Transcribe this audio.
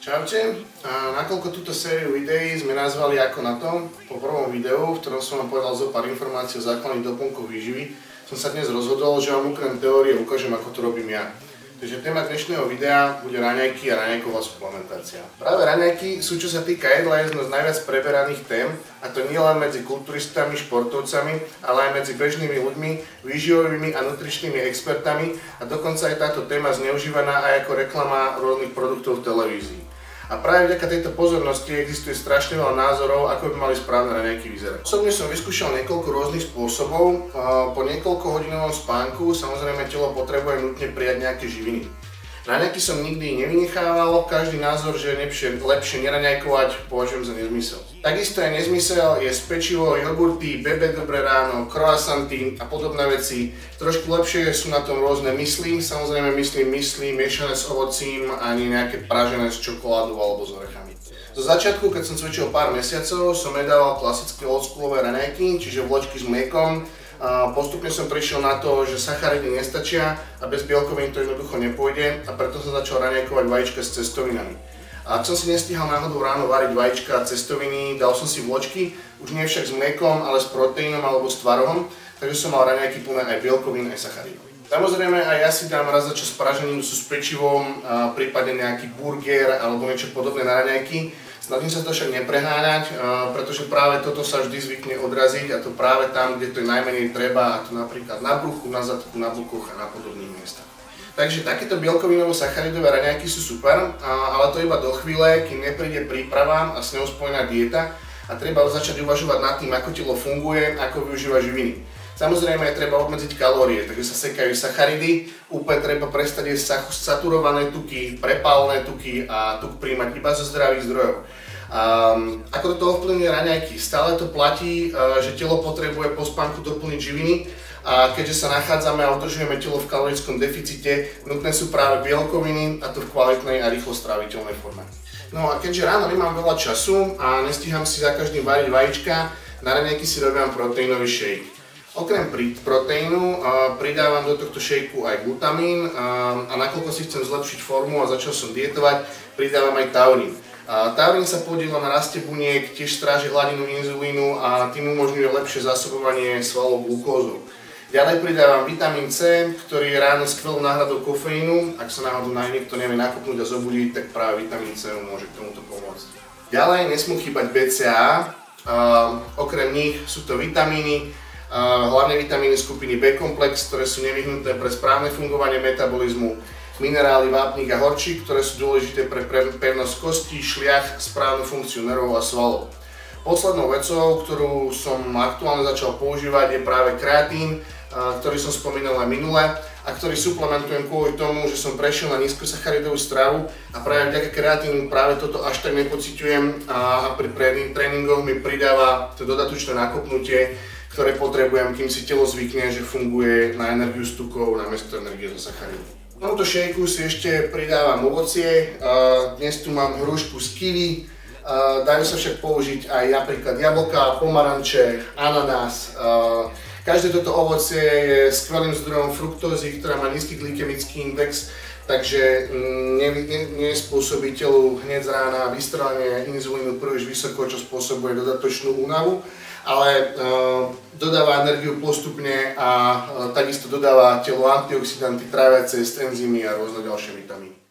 Čaute, nakoľko túto sériu videí sme nazvali Ako na to, po prvom videu, v ktorom som vám povedal zo pár informácií o základných doplnkoch výživy, som sa dnes rozhodol, že vám okrem teórie ukážem, ako to robím ja. Takže téma dnešného videa bude raňajky a raňajková suplementácia. Práve raňajky sú, čo sa týka jedla, jedna z najviac preberaných tém, a to nie len medzi kulturistami, športovcami, ale aj medzi bežnými ľuďmi, výživovými a nutričnými expertami, a dokonca je táto téma zneužívaná aj ako reklama rôznych produktov v televízii. A práve vďaka tejto pozornosti existuje strašne veľa názorov, ako by mali správne raňajky vyzerať. Osobne som vyskúšal niekoľko rôznych spôsobov. Po niekoľkohodinovom spánku samozrejme telo potrebuje nutne prijať nejaké živiny. Raňajky som nikdy nevynechával, každý názor, že je lepšie neraňajkovať, považujem za nezmysel. Takisto je nezmysel jesť pečivo, jogurty, bebe dobré ráno, croissanty a podobné veci. Trošku lepšie sú na tom rôzne mysli, samozrejme mysli miešané s ovocím, ani nejaké pražené s čokoládou alebo s orechami. Zo začiatku, keď som cvičil pár mesiacov, som jedával klasické oldschoolové raňajky, čiže vločky s mliekom. Postupne som prišiel na to, že sacharidy nestačia a bez bielkovín to jednoducho nepôjde, a preto som začal raňajkovať vajíčka s cestovinami. A ak som si nestíhal náhodou ráno variť vajíčka a cestoviny, dal som si vločky, už nie však s mliekom, ale s proteínom alebo s tvarohom, takže som mal raňajky plné aj bielkovín, aj sacharidov. Samozrejme aj ja si dám raz za čas praženinu s pečivom, prípadne nejaký burger alebo niečo podobné na raňajky. Snažím sa to však nepreháňať, pretože práve toto sa vždy zvykne odraziť, a to práve tam, kde to je najmenej treba, a to napríklad na bruchu, na zadku, na bokoch a na podobných miestach. Takže takéto bielkovinovo-sacharidové raňajky sú super, ale to iba do chvíle, kým nepríde príprava a s ňou spojená dieta a treba začať uvažovať nad tým, ako telo funguje, ako využíva živiny. Samozrejme treba obmedziť kalórie, takže sa sekajú sacharidy, úplne treba prestať jesť saturované tuky, prepálené tuky a tuk príjmať iba zo zdravých zdrojov. Ako toto ovplyvňuje raňajky? Stále to platí, že telo potrebuje po spánku doplniť živiny, a keďže sa nachádzame a udržujeme telo v kalorickom deficite, nutné sú práve bielkoviny, a to v kvalitnej a rýchlo stráviteľnej forme. No a keďže ráno nemám veľa času a nestíham si za každým variť vajíčka, na raňajky si robím proteínový shake. Okrem proteínu pridávam do tohto šejku aj glutamín, a nakoľko si chcem zlepšiť formu a začal som dietovať, pridávam aj taurín. Taurín sa podieľa na raste buniek, tiež stráži hladinu inzulínu a tým umožňuje lepšie zásobovanie svalov glukózou. Ďalej pridávam vitamín C, ktorý je ráno skvelou náhradou kofeínu. Ak sa náhodou niekto nevie nakopnúť a zobudiť, tak práve vitamín C môže k tomuto pomôcť. Ďalej nesmú chýbať BCAA, okrem nich sú to vitamíny, hlavne vitamíny skupiny B-komplex, ktoré sú nevyhnutné pre správne fungovanie metabolizmu, minerály, vápnik a horčík, ktoré sú dôležité pre pevnosť kostí, šliach, správnu funkciu nervov a svalov. Poslednou vecou, ktorú som aktuálne začal používať, je práve kreatín, ktorý som spomínal aj minule a ktorý suplementujem kvôli tomu, že som prešiel na nízkosacharidovú stravu, a práve vďaka kreatínu práve toto až tak nepociťujem, a pri tréningoch mi pridáva to dodatočné nakopnutie, ktoré potrebujem, kým si telo zvykne, že funguje na energiu z tukov namiesto energie zo sacharidov. V tomto šejku si ešte pridávam ovocie, dnes tu mám hrušku z kiwi, dajú sa však použiť aj napríklad jablká, pomaranče, ananás. Každé toto ovocie je skvelým zdrojom fruktózy, ktorá má nízky glykemický index, takže nespôsobí telu hneď z rána vystrelenie inzulínu príliš vysoko, čo spôsobuje dodatočnú únavu, ale dodáva energiu postupne a takisto dodáva telu antioxidanty, tráviace enzymy a rôzne ďalšie vitamíny.